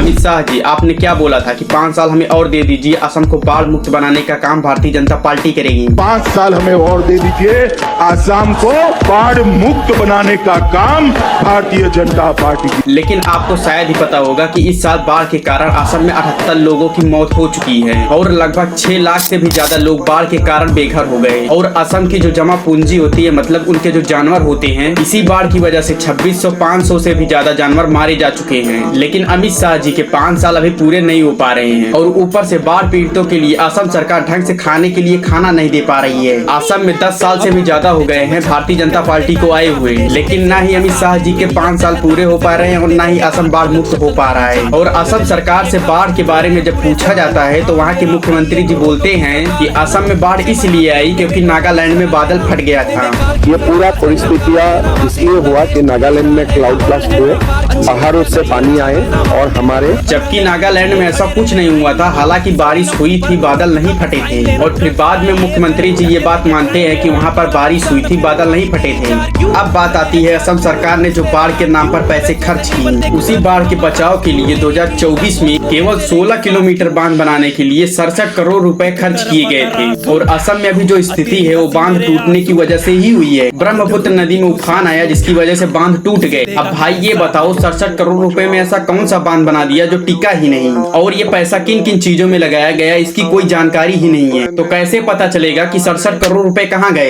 अमित शाह जी, आपने क्या बोला था कि 5 साल हमें और दे दीजिए, असम को बाढ़ मुक्त बनाने का काम भारतीय जनता पार्टी करेगी। 5 साल हमें और दे दीजिए, आसाम को बाढ़ मुक्त बनाने का काम भारतीय जनता पार्टी की। लेकिन आपको शायद ही पता होगा कि इस साल बाढ़ के कारण असम में 78 लोगों की मौत हो चुकी है और लगभग 6 लाख से भी ज्यादा लोग बाढ़ के कारण बेघर हो गए। और असम की जो जमा पूंजी होती है, मतलब उनके जो जानवर होते हैं, इसी बाढ़ की वजह से 2600-500 से भी ज्यादा जानवर मारे जा चुके हैं। लेकिन अमित शाह जी के 5 साल अभी पूरे नहीं हो पा रहे हैं और ऊपर से बाढ़ पीड़ितों के लिए असम सरकार ढंग से खाने के लिए खाना नहीं दे पा रही है। असम में 10 साल से भी ज्यादा हो गए हैं भारतीय जनता पार्टी को आए हुए, लेकिन ना ही अमित शाह जी के 5 साल पूरे हो पा रहे हैं और ना ही असम बाढ़ मुक्त हो पा रहा है। और असम सरकार से बाढ़ के बारे में जब पूछा जाता है तो वहाँ के मुख्यमंत्री जी बोलते हैं कि असम में बाढ़ इसलिए आई क्योंकि नागालैंड में बादल फट गया था। ये पूरा परिस्थितियाँ इसलिए हुआ कि नागालैंड में क्लाउड ब्लास्ट हुए, पहाड़ों से पानी आए और हमारे, जबकि नागालैंड में ऐसा कुछ नहीं हुआ था। हालांकि बारिश हुई थी, बादल नहीं फटे थे। और फिर बाद में मुख्यमंत्री जी ये बात मानते हैं कि वहाँ पर बारिश हुई थी, बादल नहीं फटे थे। अब बात आती है असम सरकार ने जो बाढ़ के नाम पर पैसे खर्च किए, उसी बाढ़ के बचाव के लिए 2024 में केवल 16 किलोमीटर बांध बनाने के लिए 67 करोड़ रुपए खर्च किए गए थे। और असम में अभी जो स्थिति है वो बांध टूटने की वजह से ही हुई है। ब्रह्मपुत्र नदी में उफान आया जिसकी वजह से बांध टूट गए। अब भाई ये बताओ, 67 करोड़ रुपए में ऐसा कौन सा बांध बना दिया जो टिका ही नहीं, और ये पैसा किन किन चीजों में लगाया गया इसकी कोई जानकारी ही नहीं है। तो कैसे पता चलेगा कि 67 करोड़ रुपए कहाँ गए।